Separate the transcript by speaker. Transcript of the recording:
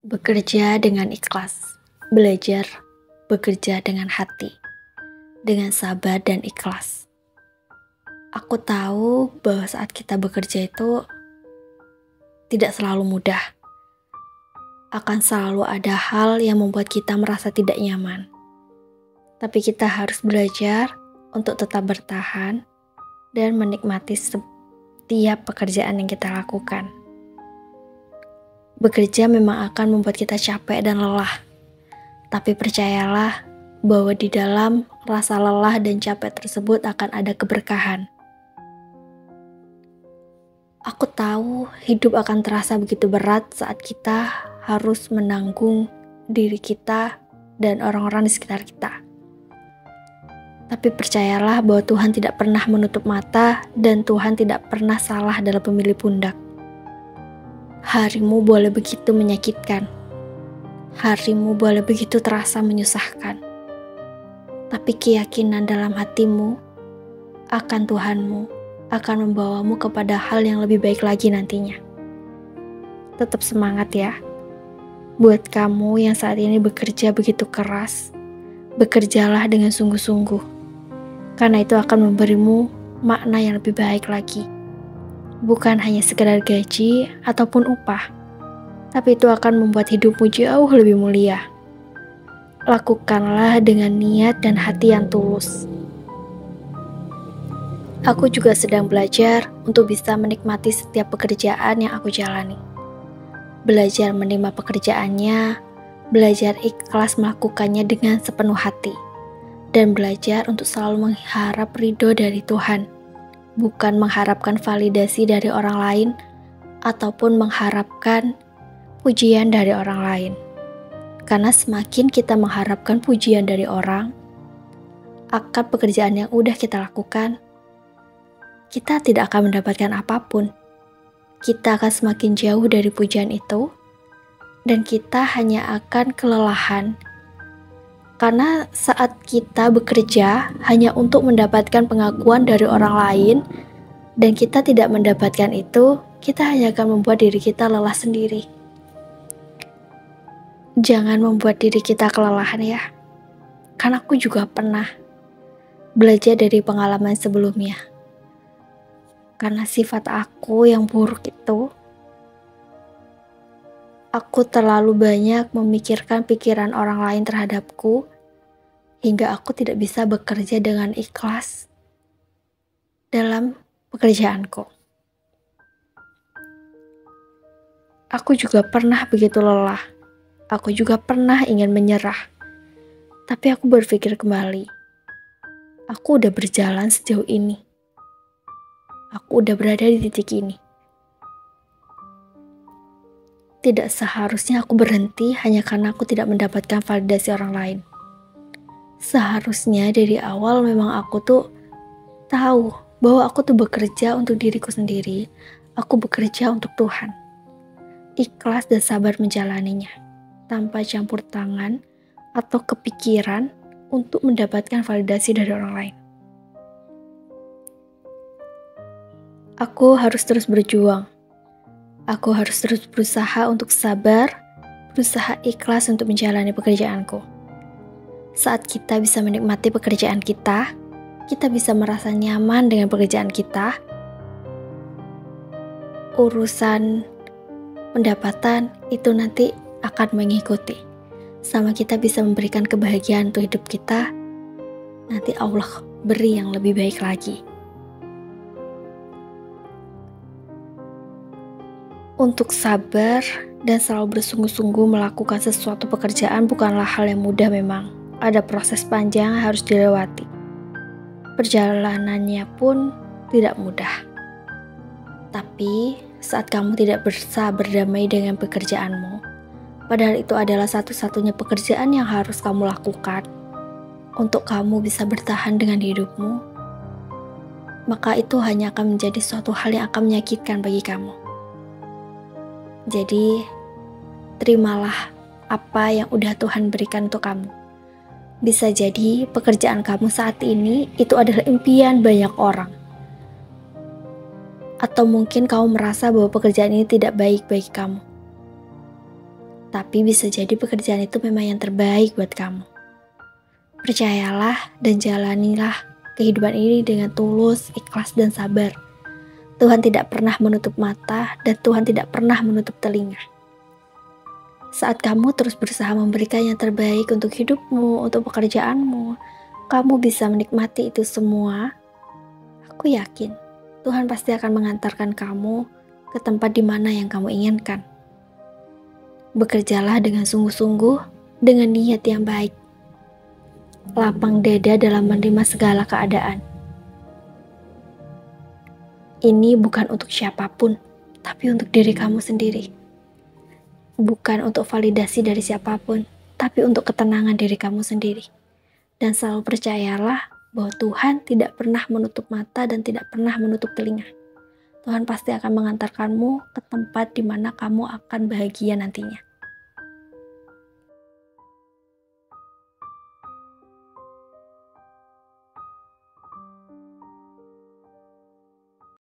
Speaker 1: Bekerja dengan ikhlas, belajar bekerja dengan hati, dengan sabar dan ikhlas. Aku tahu bahwa saat kita bekerja itu tidak selalu mudah. Akan selalu ada hal yang membuat kita merasa tidak nyaman. Tapi kita harus belajar untuk tetap bertahan dan menikmati setiap pekerjaan yang kita lakukan. Bekerja memang akan membuat kita capek dan lelah. Tapi percayalah bahwa di dalam rasa lelah dan capek tersebut akan ada keberkahan. Aku tahu hidup akan terasa begitu berat saat kita harus menanggung diri kita dan orang-orang di sekitar kita. Tapi percayalah bahwa Tuhan tidak pernah menutup mata dan Tuhan tidak pernah salah dalam memilih pundak. Harimu boleh begitu menyakitkan. Harimu boleh begitu terasa menyusahkan. Tapi keyakinan dalam hatimu akan Tuhanmu akan membawamu kepada hal yang lebih baik lagi nantinya. Tetap semangat ya. Buat kamu yang saat ini bekerja begitu keras, bekerjalah dengan sungguh-sungguh. Karena itu akan memberimu makna yang lebih baik lagi. Bukan hanya sekedar gaji ataupun upah, tapi itu akan membuat hidupmu jauh lebih mulia. Lakukanlah dengan niat dan hati yang tulus. Aku juga sedang belajar untuk bisa menikmati setiap pekerjaan yang aku jalani. Belajar menerima pekerjaannya, belajar ikhlas melakukannya dengan sepenuh hati, dan belajar untuk selalu mengharap ridho dari Tuhan, bukan mengharapkan validasi dari orang lain ataupun mengharapkan pujian dari orang lain. Karena semakin kita mengharapkan pujian dari orang akan pekerjaan yang udah kita lakukan, kita tidak akan mendapatkan apapun. Kita akan semakin jauh dari pujian itu, dan kita hanya akan kelelahan. Karena saat kita bekerja hanya untuk mendapatkan pengakuan dari orang lain, dan kita tidak mendapatkan itu, kita hanya akan membuat diri kita lelah sendiri. Jangan membuat diri kita kelelahan ya. Karena aku juga pernah belajar dari pengalaman sebelumnya. Karena sifat aku yang buruk itu, aku terlalu banyak memikirkan pikiran orang lain terhadapku, hingga aku tidak bisa bekerja dengan ikhlas dalam pekerjaanku. Aku juga pernah begitu lelah. Aku juga pernah ingin menyerah. Tapi aku berpikir kembali. Aku udah berjalan sejauh ini. Aku udah berada di titik ini. Tidak seharusnya aku berhenti hanya karena aku tidak mendapatkan validasi orang lain. Seharusnya dari awal memang aku tuh tahu bahwa aku tuh bekerja untuk diriku sendiri. Aku bekerja untuk Tuhan. Ikhlas dan sabar menjalaninya, tanpa campur tangan atau kepikiran untuk mendapatkan validasi dari orang lain. Aku harus terus berjuang. Aku harus terus berusaha untuk sabar, berusaha ikhlas untuk menjalani pekerjaanku. Saat kita bisa menikmati pekerjaan kita bisa merasa nyaman dengan pekerjaan kita. Urusan pendapatan itu nanti akan mengikuti. Sama kita bisa memberikan kebahagiaan untuk hidup kita, nanti Allah beri yang lebih baik lagi. Untuk sabar dan selalu bersungguh-sungguh melakukan sesuatu pekerjaan bukanlah hal yang mudah memang. Ada proses panjang yang harus dilewati. Perjalanannya pun tidak mudah. Tapi saat kamu tidak bisa berdamai dengan pekerjaanmu, padahal itu adalah satu-satunya pekerjaan yang harus kamu lakukan untuk kamu bisa bertahan dengan hidupmu, maka itu hanya akan menjadi suatu hal yang akan menyakitkan bagi kamu. Jadi, terimalah apa yang udah Tuhan berikan untuk kamu. Bisa jadi pekerjaan kamu saat ini itu adalah impian banyak orang. Atau mungkin kamu merasa bahwa pekerjaan ini tidak baik bagi kamu. Tapi bisa jadi pekerjaan itu memang yang terbaik buat kamu. Percayalah dan jalanilah kehidupan ini dengan tulus, ikhlas, dan sabar. Tuhan tidak pernah menutup mata dan Tuhan tidak pernah menutup telinga. Saat kamu terus berusaha memberikan yang terbaik untuk hidupmu, untuk pekerjaanmu, kamu bisa menikmati itu semua. Aku yakin Tuhan pasti akan mengantarkan kamu ke tempat di mana yang kamu inginkan. Bekerjalah dengan sungguh-sungguh, dengan niat yang baik. Lapang dada dalam menerima segala keadaan. Ini bukan untuk siapapun, tapi untuk diri kamu sendiri. Bukan untuk validasi dari siapapun, tapi untuk ketenangan diri kamu sendiri. Dan selalu percayalah bahwa Tuhan tidak pernah menutup mata dan tidak pernah menutup telinga. Tuhan pasti akan mengantarkanmu ke tempat di mana kamu akan bahagia nantinya.